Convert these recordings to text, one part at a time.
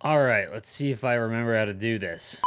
All right, let's see if I remember how to do this.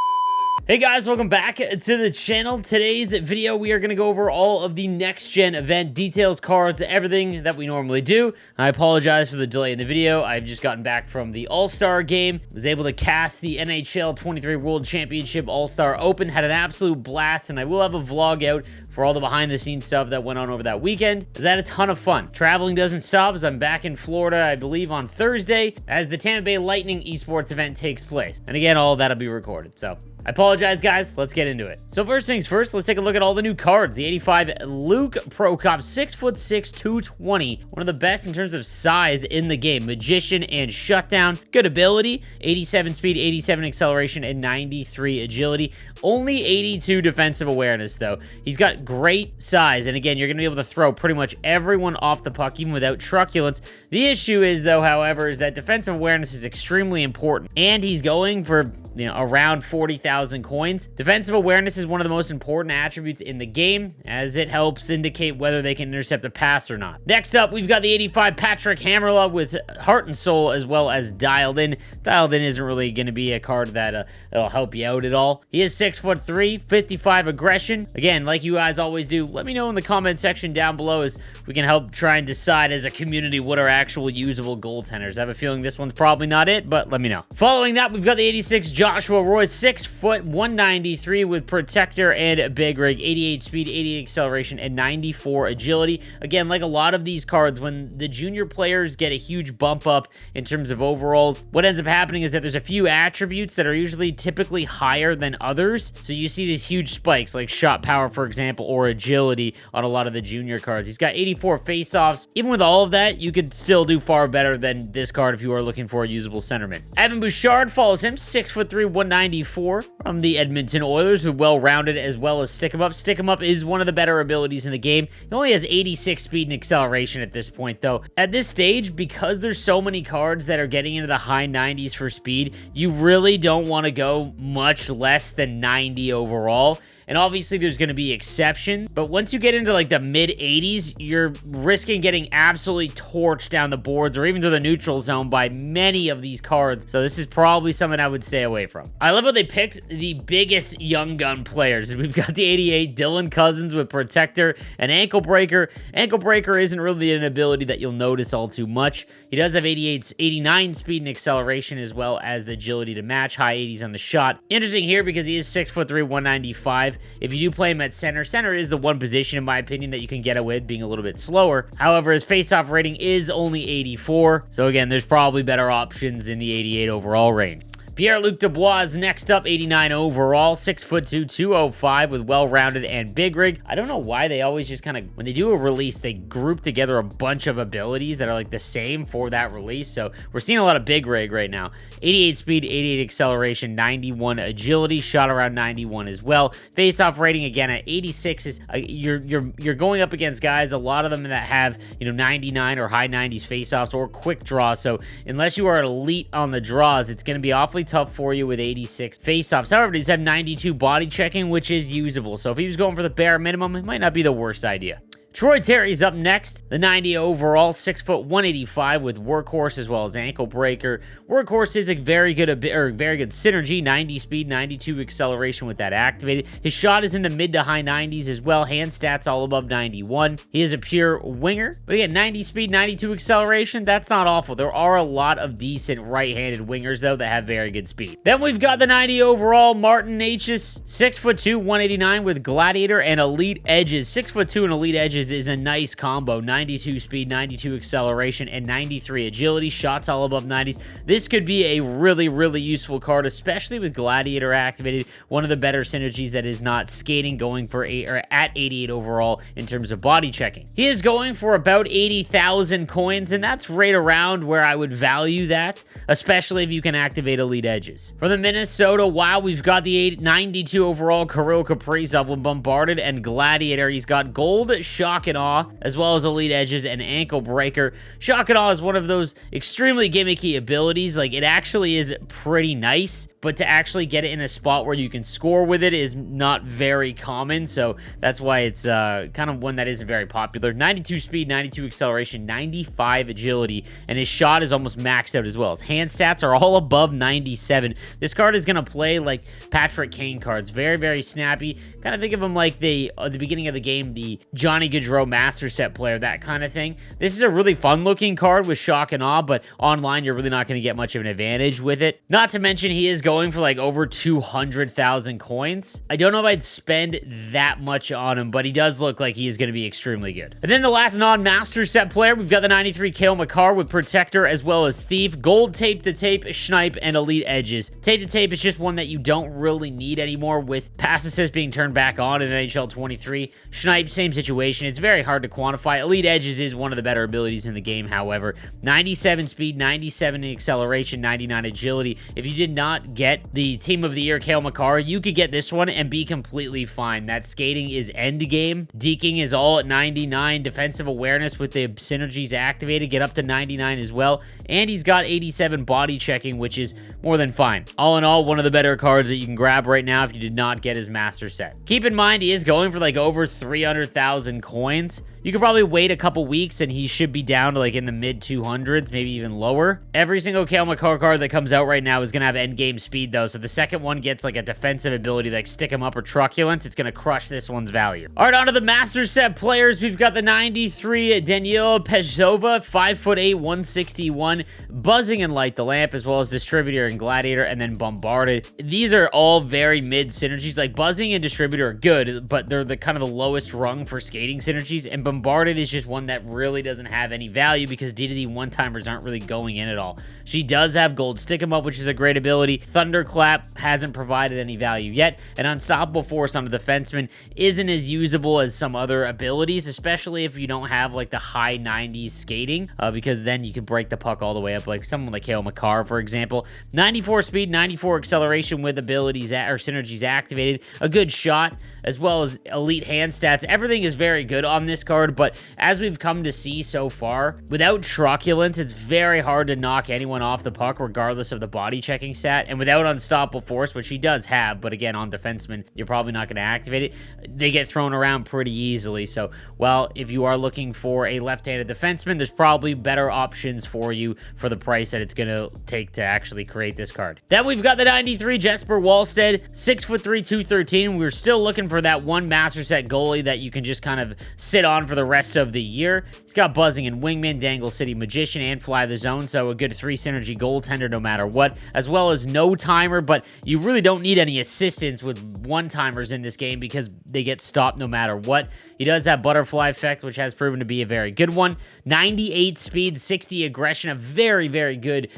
Hey guys, welcome back to the channel. Today's video, we are going to go over all of the next-gen event details, cards, everything that we normally do. I apologize for the delay in the video. I've just gotten back from the All-Star game. Was able to cast the NHL 23 World Championship All-Star Open. Had an absolute blast, and I will have a vlog out for all the behind-the-scenes stuff that went on over that weekend. I had a ton of fun. Traveling doesn't stop as I'm back in Florida, I believe, on Thursday as the Tampa Bay Lightning esports event takes place. And again, all of that'll be recorded, so I apologize, guys. Let's get into it. So first things first, let's take a look at all the new cards. The 85 Luke Prokop, 6'6", 220. One of the best in terms of size in the game. Magician and Shutdown. Good ability. 87 speed, 87 acceleration, and 93 agility. Only 82 defensive awareness, though. He's got great size, and again, you're going to be able to throw pretty much everyone off the puck, even without truculence. The issue is, though, however, is that defensive awareness is extremely important, and he's going for, around 40,000 coins. Defensive awareness is one of the most important attributes in the game, as it helps indicate whether they can intercept a pass or not. Next up, we've got the 85 Patrick Hammerla with Heart and Soul, as well as Dialed In. Dialed In isn't really going to be a card that that'll help you out at all. He is 6'3", 55 aggression. Again, like you guys always do, let me know in the comment section down below as we can help try and decide as a community what are actual usable goaltenders. I have a feeling this one's probably not it, but let me know. Following that, we've got the 86 Joshua Roy, 6'193" with Protector and Big Rig, 88 speed, 88 acceleration, and 94 agility. Again, like a lot of these cards, when the junior players get a huge bump up in terms of overalls, what ends up happening is that there's a few attributes that are usually typically higher than others. So you see these huge spikes like shot power, for example, or agility on a lot of the junior cards. He's got 84 face-offs. Even with all of that, you could still do far better than this card if you are looking for a usable centerman. Evan Bouchard follows him, 6'3", 194 from the Edmonton Oilers with well-rounded as well as Stick 'em Up. Stick 'em Up is one of the better abilities in the game. He only has 86 speed and acceleration at this point, though. At this stage, because there's so many cards that are getting into the high 90s for speed, you really don't want to go much less than 90 overall. And obviously there's going to be exceptions, but once you get into like the mid 80s, you're risking getting absolutely torched down the boards or even to the neutral zone by many of these cards. So this is probably something I would stay away from. I love how they picked the biggest young gun players. We've got the 88 Dylan Cousins with Protector and Ankle Breaker. Ankle Breaker isn't really an ability that you'll notice all too much. He does have 89 speed and acceleration as well as agility to match, high 80s on the shot. Interesting here because he is 6'3", 195. If you do play him at center, center is the one position, in my opinion, that you can get away with being a little bit slower. However, his face-off rating is only 84. So again, there's probably better options in the 88 overall range. Pierre-Luc Dubois is next up, 89 overall, 6'2", 205 with well-rounded and Big Rig. I don't know why they always just kind of, when they do a release, they group together a bunch of abilities that are like the same for that release. So we're seeing a lot of Big Rig right now. 88 speed, 88 acceleration, 91 agility, shot around 91 as well. Face-off rating again at 86 is you're going up against guys, a lot of them that have 99 or high 90s face-offs or quick draws. So unless you are elite on the draws, it's going to be awfully tough for you with 86 face-offs. However, he's have 92 body checking, which is usable. So if he was going for the bare minimum, it might not be the worst idea. Troy Terry's up next, the 90 overall, 6', 185 with Workhorse as well as Ankle Breaker. Workhorse is a very good synergy, 90 speed, 92 acceleration with that activated. His shot is in the mid to high 90s as well, hand stats all above 91. He is a pure winger, but again, 90 speed, 92 acceleration, that's not awful. There are a lot of decent right-handed wingers, though, that have very good speed. Then we've got the 90 overall, Martin Necas, 6'2", 189 with Gladiator and Elite Edges. 6'2" and Elite Edges is a nice combo. 92 speed, 92 acceleration, and 93 agility. Shots all above 90s. This could be a really, really useful card, especially with Gladiator activated. One of the better synergies that is not skating, going for at 88 overall in terms of body checking. He is going for about 80,000 coins, and that's right around where I would value that, especially if you can activate Elite Edges. For the Minnesota Wild, we've got the 92 overall Kirill Kaprizov with Bombarded and Gladiator. He's got gold, shot Shock and Awe, as well as Elite Edges and Ankle Breaker. Shock and Awe is one of those extremely gimmicky abilities. Like, it actually is pretty nice, but to actually get it in a spot where you can score with it is not very common, so that's why it's kind of one that isn't very popular. 92 speed, 92 acceleration, 95 agility, and his shot is almost maxed out as well. His hand stats are all above 97. This card is going to play like Patrick Kane cards. Very, very snappy. Kind of think of him like at the beginning of the game, the Johnny Gaudreau Master Set player, that kind of thing. This is a really fun-looking card with Shock and Awe, but online, you're really not going to get much of an advantage with it. Not to mention, he is going for like over 200,000 coins. I don't know if I'd spend that much on him, but he does look like he is going to be extremely good. And then the last non-Master Set player, we've got the 93 Cale Makar with Protector as well as Thief, Gold Tape to Tape, Snipe, and Elite Edges. Tape to Tape is just one that you don't really need anymore with pass assist being turned back on in NHL 23. Snipe, same situation. It's very hard to quantify. Elite Edges is one of the better abilities in the game, however. 97 speed, 97 acceleration, 99 agility. If you did not get the Team of the Year Cale Makar, you could get this one and be completely fine. That skating is end game. Deking is all at 99. Defensive awareness with the synergies activated, get up to 99 as well. And he's got 87 body checking, which is more than fine. All in all, one of the better cards that you can grab right now if you did not get his Master Set. Keep in mind, he is going for like over 300,000 coins. You could probably wait a couple weeks and he should be down to like in the mid 200s, maybe even lower. Every single Cale Makar card that comes out right now is going to have end game speed though. So the second one gets like a defensive ability like Stick 'em Up or Truculence, it's going to crush this one's value. All right, on to the Master Set players. We've got the 93 Daniila Pejova, 5'8", 161, Buzzing and Light the Lamp, as well as Distributor and Gladiator, and then Bombarded. These are all very mid synergies. Like Buzzing and Distributor are good, but they're the kind of the lowest rung for skating synergies, and Bombarded is just one that really doesn't have any value because DDD one-timers aren't really going in at all. She does have Gold Stick 'em Up, which is a great ability. Thunderclap hasn't provided any value yet, and Unstoppable Force on the defenseman isn't as usable as some other abilities, especially if you don't have like the high 90s skating, because then you can break the puck all the way up, like someone like Cale Makar, for example. 94 speed, 94 acceleration with abilities or synergies activated, a good shot, as well as elite hand stats. Everything is very good on this card, but as we've come to see so far, without Truculence, it's very hard to knock anyone off the puck regardless of the body checking stat, and without Unstoppable Force, which he does have, but again, on defensemen, you're probably not going to activate it, they get thrown around pretty easily. So, well, if you are looking for a left-handed defenseman, there's probably better options for you for the price that it's going to take to actually create this card. Then we've got the 93 Jesper Wallstedt, 6'3", 213. We're still looking for that one Master Set goalie that you can just kind of sit on for the rest of the year. He's got Buzzing and Wingman, Dangle City Magician, and Fly the Zone, so a good 3 synergy goaltender no matter what, as well as no timer, but you really don't need any assistance with one-timers in this game because they get stopped no matter what. He does have Butterfly Effect, which has proven to be a very good one. 98 speed, 60 aggression, a very, very good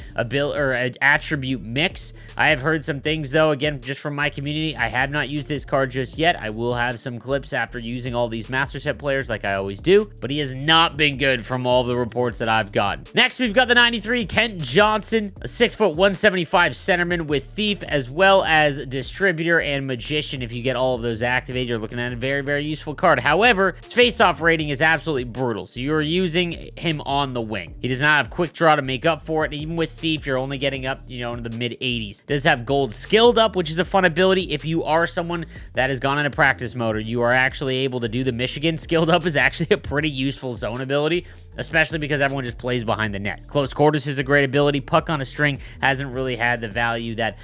attribute mix. I have heard some things, though, again, just from my community. I have not used this card just yet. I will have some clips after using all these Master Set players like I always do, but he has not been good from all the reports that I've gotten. Next, we've got the 93 Kent Johnson, a 6'1", 175 centerman with Thief, as well as Distributor and Magician. If you get all of those activated, you're looking at a very, very useful card. However, his face-off rating is absolutely brutal, so you're using him on the wing. He does not have quick draw to make up for it. Even with Thief, you're only getting up, into the mid-80s. Does have Gold Skilled Up, which is a fun ability. If you are someone that has gone into practice mode, or you are actually able to do the Michigan, Skilled Up is actually a pretty useful zone ability, especially because everyone just plays behind the net. Close Quarters is a great ability. Puck on a String hasn't really had the value that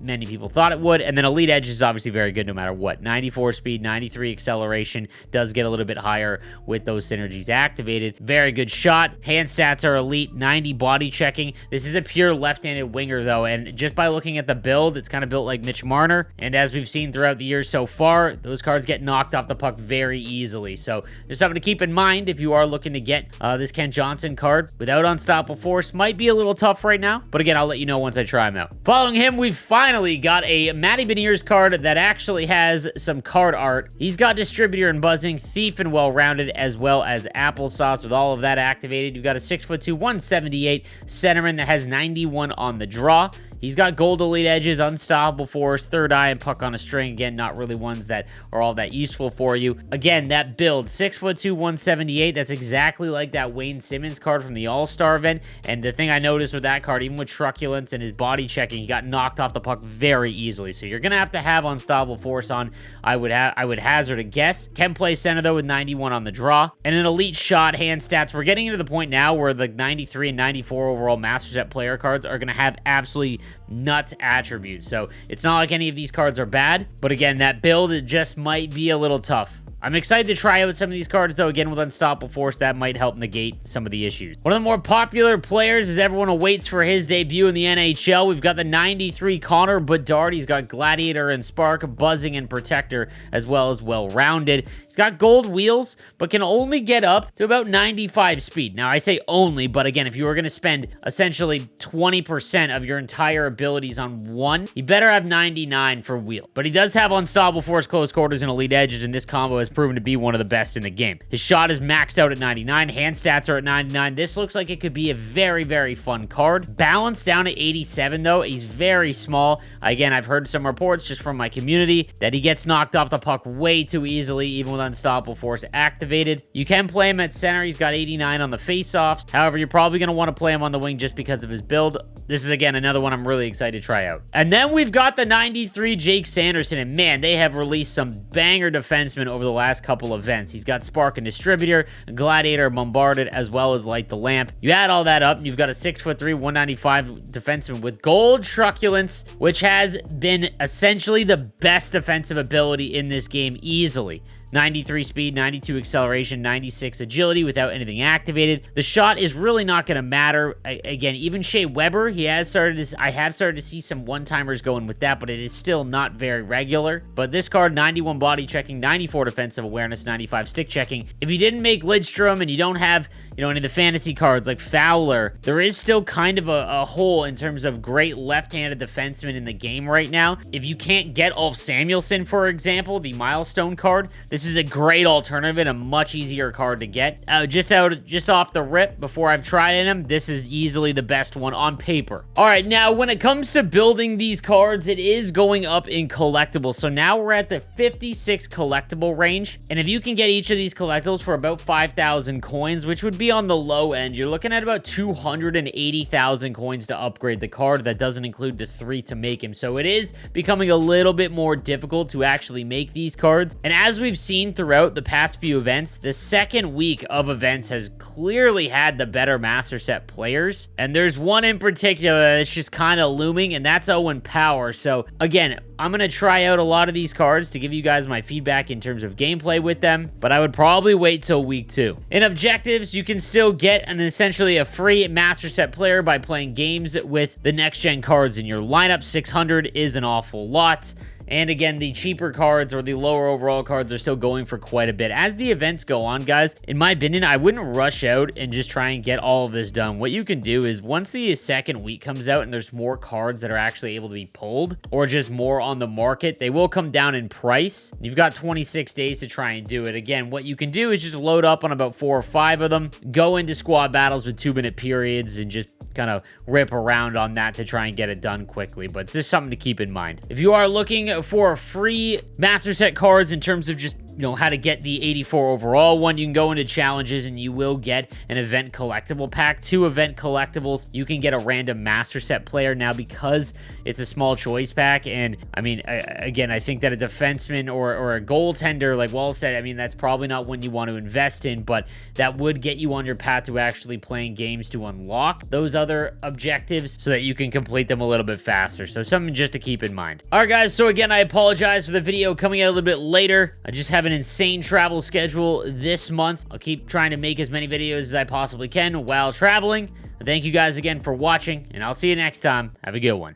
many people thought it would. And then Elite Edge is obviously very good no matter what. 94 speed, 93 acceleration, does get a little bit higher with those synergies activated. Very good shot. Hand stats are elite, 90 body checking. This is a pure left-handed winger though, and just by looking at the build, it's kind of built like Mitch Marner. And as we've seen throughout the years so far, those cards get knocked off the puck very easily. So there's something to keep in mind if you are looking to get this Kent Johnson card. Without Unstoppable Force, might be a little tough right now, but again, I'll let you know once I try him out. Following him, we've finally got a Matty Beniers card that actually has some card art. He's got Distributor and Buzzing, Thief and Well-Rounded, as well as Applesauce. With all of that activated, you've got a 6'2", 178 centerman that has 91 on the draw. He's got gold elite edges, unstoppable force, third eye, and puck on a string. Again, not really ones that are all that useful for you. Again, that build, 6'2", 178. That's exactly like that Wayne Simmons card from the All-Star event. And the thing I noticed with that card, even with truculence and his body checking, he got knocked off the puck very easily. So you're gonna have to have unstoppable force on. I would hazard a guess. Can play center though with 91 on the draw. And an elite shot, hand stats. We're getting into the point now where the 93 and 94 overall Master Set player cards are gonna have absolutely nuts attributes. So it's not like any of these cards are bad, but again, that build, it just might be a little tough. I'm excited to try out some of these cards, though. Again, with Unstoppable Force, that might help negate some of the issues. One of the more popular players as everyone awaits for his debut in the NHL. We've got the 93 Connor Bedard. He's got Gladiator and Spark, Buzzing and Protector, as well as well-rounded. He's got gold wheels, but can only get up to about 95 speed. Now, I say only, but again, if you were going to spend essentially 20% of your entire abilities on one, you better have 99 for wheel. But he does have Unstoppable Force, Close Quarters, and Elite Edges, and this combo has proven to be one of the best in the game. His shot is maxed out at 99. Hand stats are at 99. This looks like it could be a very, very fun card. Balance down at 87, though. He's very small. Again, I've heard some reports just from my community that he gets knocked off the puck way too easily, even with Unstoppable Force activated. You can play him at center. He's got 89 on the faceoffs. However, you're probably going to want to play him on the wing just because of his build. This is, again, another one I'm really excited to try out. And then we've got the 93 Jake Sanderson, and man, they have released some banger defensemen over the last couple events. He's got Spark and Distributor, Gladiator, Bombarded, as well as Light the Lamp. You add all that up, and you've got a 6'3", 195 defenseman with gold truculence, which has been essentially the best defensive ability in this game easily. 93 speed, 92 acceleration, 96 agility without anything activated. The shot is really not going to matter. Again, even Shea Weber, I have started to see some one-timers going with that, but it is still not very regular. But this card, 91 body checking, 94 defensive awareness, 95 stick checking. If you didn't make Lidstrom and you don't have, any of the fantasy cards like Fowler, there is still kind of a hole in terms of great left-handed defensemen in the game right now. If you can't get Ulf Samuelsson, for example, the milestone card, this is a great alternative and a much easier card to get. Just off the rip, before I've tried him, this is easily the best one on paper. All right, now when it comes to building these cards, it is going up in collectibles. So now we're at the 56 collectible range, and if you can get each of these collectibles for about 5,000 coins, which would be on the low end, you're looking at about 280,000 coins to upgrade the card. That doesn't include the 3 to make him. So it is becoming a little bit more difficult to actually make these cards. And as we've seen throughout the past few events, the second week of events has clearly had the better Master Set players. And there's one in particular that's just kind of looming, and that's Owen Power. So again, I'm going to try out a lot of these cards to give you guys my feedback in terms of gameplay with them, but I would probably wait till week 2. In objectives, you can still get essentially a free Master Set player by playing games with the next gen cards in your lineup. 600 is an awful lot. And again, the cheaper cards or the lower overall cards are still going for quite a bit. As the events go on, guys, in my opinion, I wouldn't rush out and just try and get all of this done. What you can do is once the second week comes out and there's more cards that are actually able to be pulled or just more on the market, they will come down in price. You've got 26 days to try and do it. Again, what you can do is just load up on about 4 or 5 of them, go into squad battles with 2-minute periods and just kind of rip around on that to try and get it done quickly. But it's just something to keep in mind. If you are looking for free Master Set cards in terms of just how to get the 84 overall one, you can go into challenges and you will get an event collectible pack. 2 event collectibles. You can get a random Master Set player now because it's a small choice pack. And I mean, again, I think that a defenseman or a goaltender like Wallstead, I mean, that's probably not one you want to invest in, but that would get you on your path to actually playing games to unlock those other objectives so that you can complete them a little bit faster. So something just to keep in mind. All right, guys. So again, I apologize for the video coming out a little bit later. I just have an insane travel schedule this month. I'll keep trying to make as many videos as I possibly can while traveling. Thank you guys again for watching, and I'll see you next time. Have a good one.